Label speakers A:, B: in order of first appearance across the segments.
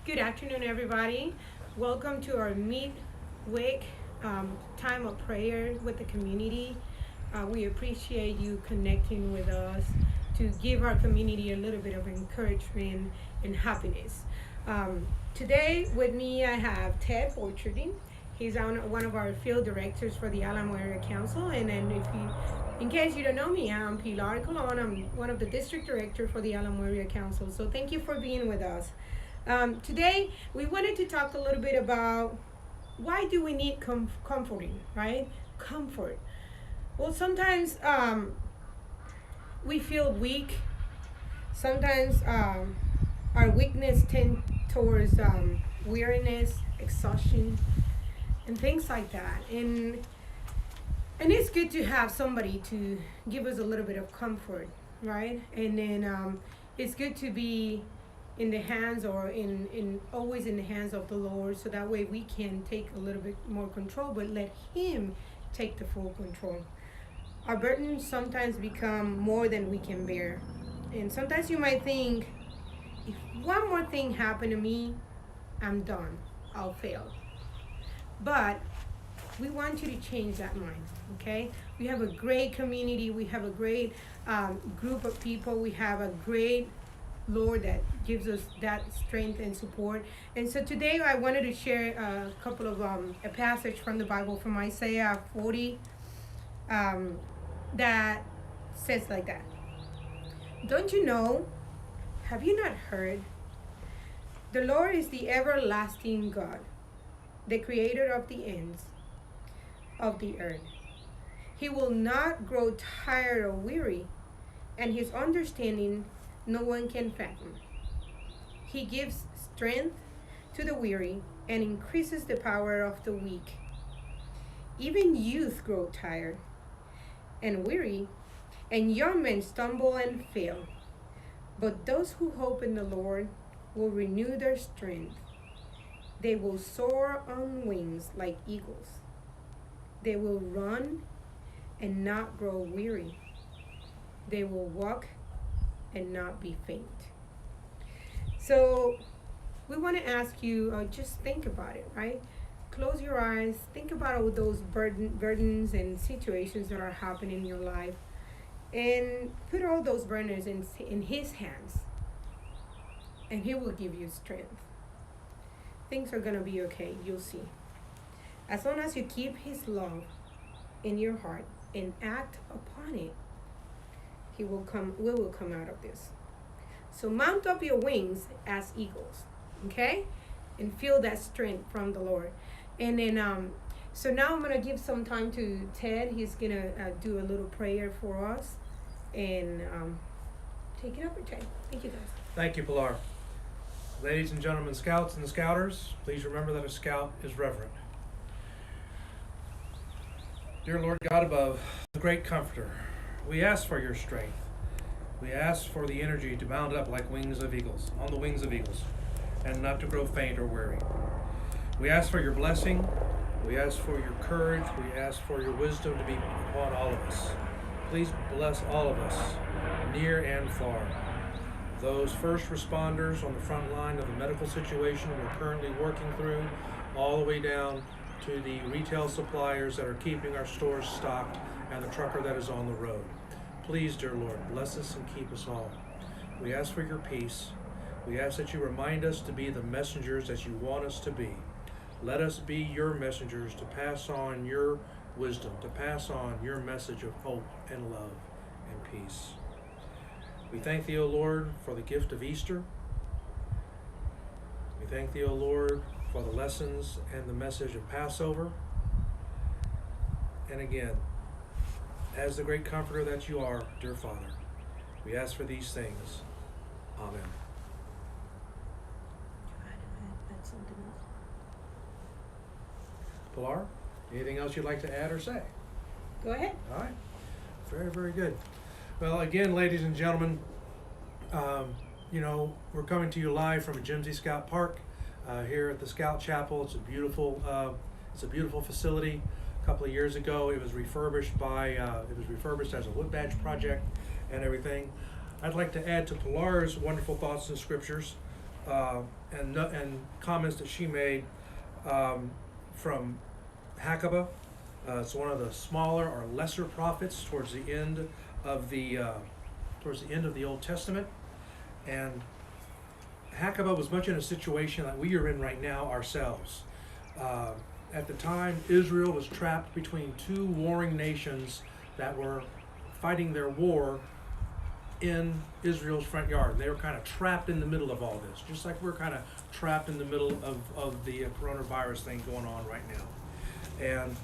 A: Good afternoon, everybody. Welcome to our midweek time of prayer with the community. We appreciate you connecting with us to give our community a little bit of encouragement and happiness. Today, with me, I have Ted Borcherding. He's one of our field directors for the Alamo Area Council. And then, in case you don't know me, I'm Pilar Colon. I'm one of the district director for the Alamo Area Council. So thank you for being with us. Today, we wanted to talk a little bit about why do we need comforting, right? Comfort. Well, sometimes we feel weak. Sometimes our weakness tend towards weariness, exhaustion, and things like that. And it's good to have somebody to give us a little bit of comfort, right? And then it's good to be in the hands or in always in the hands of the Lord, so that way we can take a little bit more control, but let Him take the full control. Our burdens sometimes become more than we can bear, and sometimes you might think, if one more thing happened to me, I'm done, I'll fail. But we want you to change that mind, okay? We have a great community, we have a great group of people, we have a great Lord that gives us that strength and support. And so today I wanted to share a couple of a passage from the Bible from Isaiah 40 that says like that. Don't you know? Have you not heard? The Lord is the everlasting God, the creator of the ends of the earth. He will not grow tired or weary, and His understanding no one can fathom. He gives strength to the weary and increases the power of the weak. Even youth grow tired and weary, and young men stumble and fail. But those who hope in the Lord will renew their strength. They will soar on wings like eagles. They will run and not grow weary. They will walk and not be faint. So we want to ask you, just think about it, right? Close your eyes, think about all those burdens and situations that are happening in your life, and put all those burdens in His hands, and He will give you strength. Things are going to be okay, you'll see. As long as you keep His love in your heart and act upon it, we will come out of this. So mount up your wings as eagles, okay? And feel that strength from the Lord. And then, so now I'm going to give some time to Ted. He's going to do a little prayer for us. And take it over, Ted. Thank you, guys.
B: Thank you, Pilar. Ladies and gentlemen, scouts and scouters, please remember that a scout is reverent. Dear Lord God above, the great comforter, we ask for your strength. We ask for the energy to mount up like wings of eagles, on the wings of eagles, and not to grow faint or weary. We ask for your blessing. We ask for your courage. We ask for your wisdom to be upon all of us. Please bless all of us, near and far. Those first responders on the front line of the medical situation we're currently working through, all the way down to the retail suppliers that are keeping our stores stocked and the trucker that is on the road. Please, dear Lord, bless us and keep us all. We ask for your peace. We ask that you remind us to be the messengers that you want us to be. Let us be your messengers to pass on your wisdom, to pass on your message of hope and love and peace. We thank thee, O Lord, for the gift of Easter. We thank thee, O Lord, for the lessons and the message of Passover. And again, as the great comforter that you are, dear Father, we ask for these things. Amen. Pilar, anything else you'd like to add or say?
A: Go ahead.
B: All right. Very, very good. Well, again, ladies and gentlemen, we're coming to you live from McGimsey Scout Park here at the Scout Chapel. It's a beautiful facility. A couple of years ago, it was refurbished as a wood badge project and everything. I'd like to add to Pilar's wonderful thoughts and scriptures and comments that she made from Hakkabah. It's one of the smaller or lesser prophets towards the end of the Old Testament, and Hakkabah was much in a situation like we are in right now ourselves. At the time, Israel was trapped between two warring nations that were fighting their war in Israel's front yard. They were kind of trapped in the middle of all this, just like we're kind of trapped in the middle of the coronavirus thing going on right now. And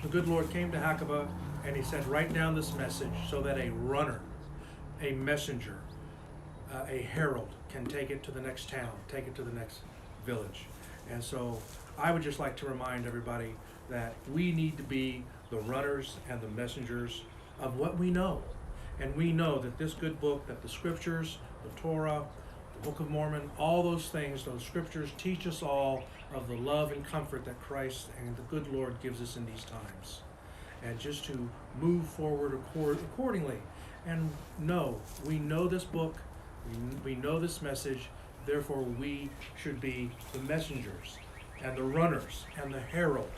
B: the good Lord came to Hakkabah and he said, write down this message so that a runner, a messenger, a herald can take it to the next town, take it to the next village. And so I would just like to remind everybody that we need to be the runners and the messengers of what we know. And we know that this good book, that the scriptures, the Torah, the Book of Mormon, all those things, those scriptures teach us all of the love and comfort that Christ and the good Lord gives us in these times. And just to move forward accordingly. And we know this book, we know this message, therefore we should be the messengers and the runners and the herald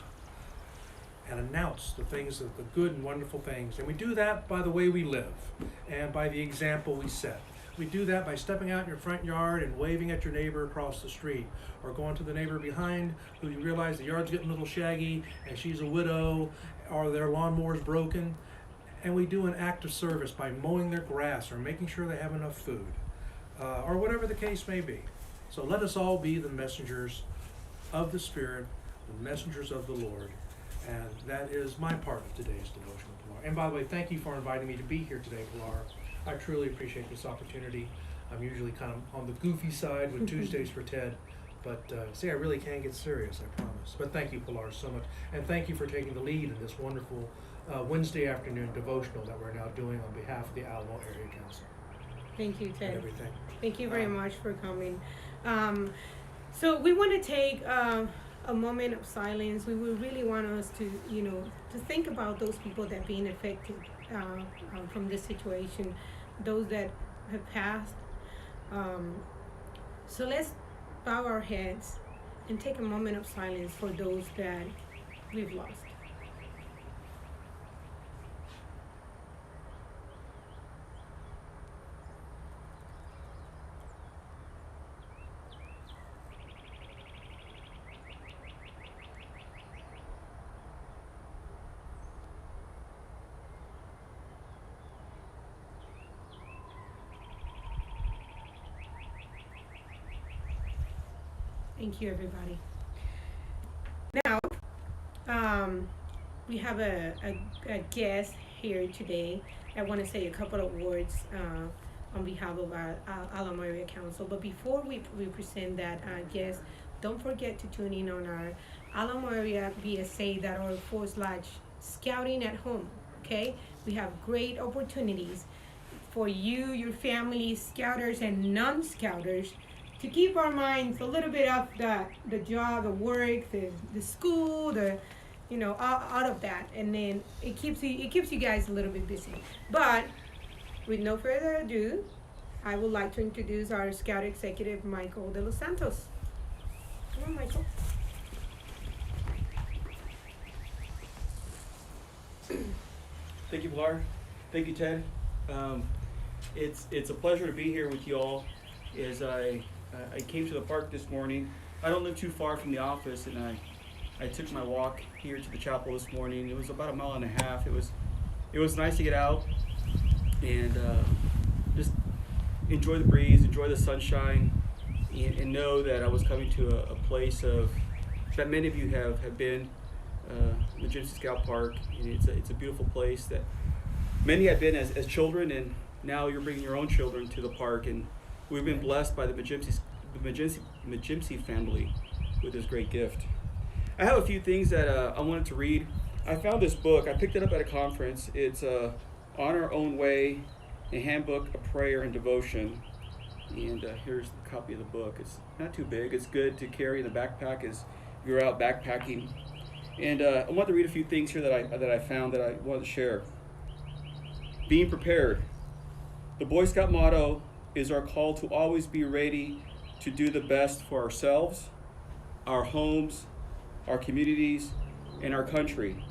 B: and announce the things, of the good and wonderful things. And we do that by the way we live and by the example we set. We do that by stepping out in your front yard and waving at your neighbor across the street, or going to the neighbor behind who you realize the yard's getting a little shaggy and she's a widow or their lawnmower's broken. And we do an act of service by mowing their grass or making sure they have enough food, or whatever the case may be. So let us all be the messengers of the Spirit, the messengers of the Lord. And that is my part of today's devotional, Pilar. And by the way, thank you for inviting me to be here today, Pilar. I truly appreciate this opportunity. I'm usually kind of on the goofy side with Tuesdays for Ted, but I really can get serious, I promise. But thank you, Pilar, so much. And thank you for taking the lead in this wonderful Wednesday afternoon devotional that we're now doing on behalf of the Alamo Area Council.
A: Thank you, Ted.
B: And everything.
A: Thank you very much for coming. So we want to take a moment of silence. We would really want us to, to think about those people that are being affected from this situation, those that have passed. So let's bow our heads and take a moment of silence for those that we've lost. Thank you, everybody. Now, we have a guest here today. I want to say a couple of words on behalf of our Alamo Area Council. But before we present that guest, don't forget to tune in on our Alamo Area BSA.org/scouting at home. Okay? We have great opportunities for you, your family, scouters, and non-scouters, to keep our minds a little bit off the job, the work, the school, out of that, and then it keeps you guys a little bit busy. But with no further ado, I would like to introduce our Scout Executive, Michael de los Santos. Come on, Michael.
C: Thank you, Pilar. Thank you, Ted. It's a pleasure to be here with you all. As I came to the park this morning. I don't live too far from the office, and I took my walk here to the chapel this morning. It was about 1.5 miles. It was nice to get out and just enjoy the breeze, enjoy the sunshine, and know that I was coming to a place that many of you have been, McGimsey Scout Park. And it's a beautiful place that many have been as children, and now you're bringing your own children to the park. And we've been blessed by the McGimsey family with this great gift. I have a few things that I wanted to read. I found this book. I picked it up at a conference. It's On Our Own Way, a Handbook of Prayer and Devotion. And here's a copy of the book. It's not too big. It's good to carry in the backpack as you're out backpacking. And I want to read a few things here that I found that I wanted to share. Being prepared. The Boy Scout motto is our call to always be ready to do the best for ourselves, our homes, our communities, and our country.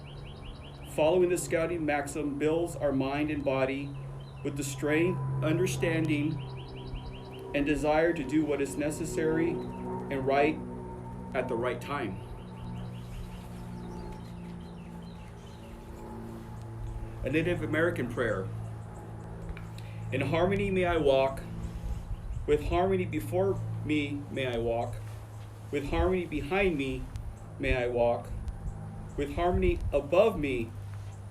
C: Following the scouting maxim builds our mind and body with the strength, understanding, and desire to do what is necessary and right at the right time. A Native American prayer. In harmony may I walk, with harmony before me may I walk, with harmony behind me may I walk, with harmony above me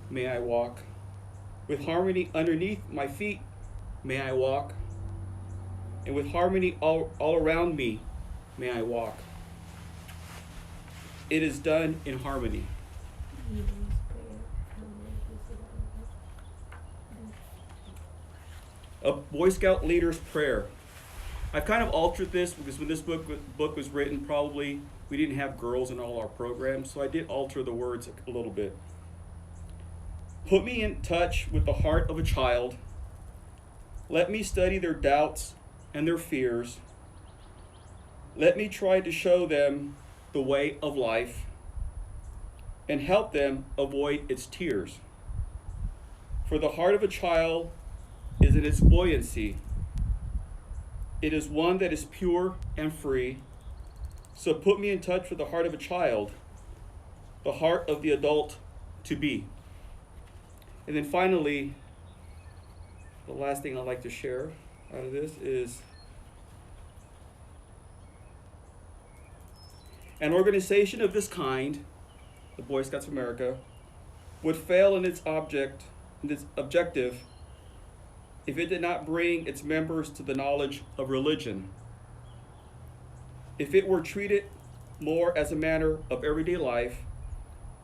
C: may I walk, with harmony underneath my feet may I walk, and with harmony all around me may I walk. It is done in harmony. A Boy Scout leader's prayer. I've kind of altered this because when this book was written, probably we didn't have girls in all our programs, so I did alter the words a little bit. Put me in touch with the heart of a child. Let me study their doubts and their fears. Let me try to show them the way of life and help them avoid its tears. For the heart of a child is in its buoyancy. It is one that is pure and free. So put me in touch with the heart of a child, the heart of the adult to be. And then finally, the last thing I'd like to share out of this is an organization of this kind, the Boy Scouts of America, would fail in its objective if it did not bring its members to the knowledge of religion. If it were treated more as a matter of everyday life,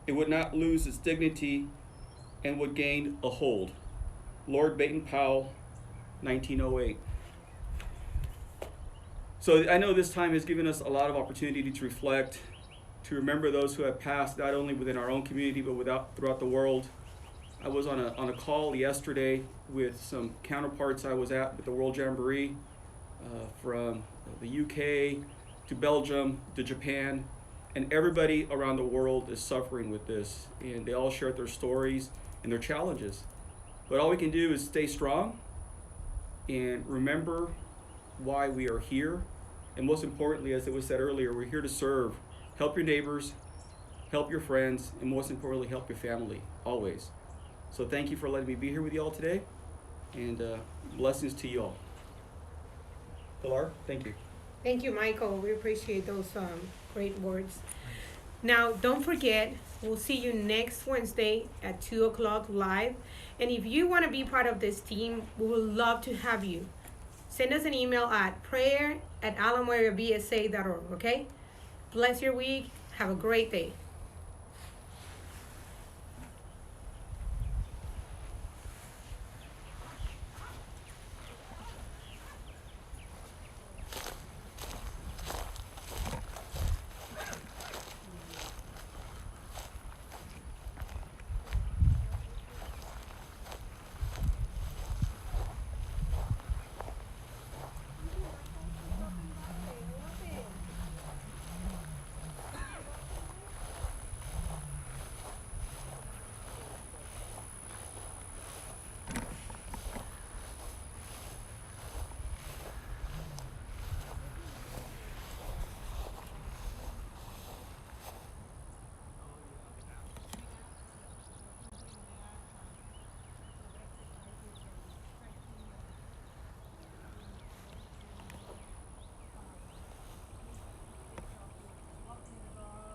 C: it would not lose its dignity and would gain a hold. Lord Baden-Powell, 1908. So I know this time has given us a lot of opportunity to reflect, to remember those who have passed, not only within our own community, but throughout the world. I was on a call yesterday with some counterparts I was at the World Jamboree, from the UK to Belgium to Japan, and everybody around the world is suffering with this, and they all shared their stories and their challenges. But all we can do is stay strong and remember why we are here, and most importantly, as it was said earlier, we're here to serve. Help your neighbors, help your friends, and most importantly, help your family, always. So thank you for letting me be here with you all today, and blessings to you all. Pilar, thank you.
A: Thank you, Michael. We appreciate those great words. Now, don't forget, we'll see you next Wednesday at 2 o'clock live. And if you want to be part of this team, we would love to have you. Send us an email at prayer@alamoareabsa.org, okay? Bless your week. Have a great day.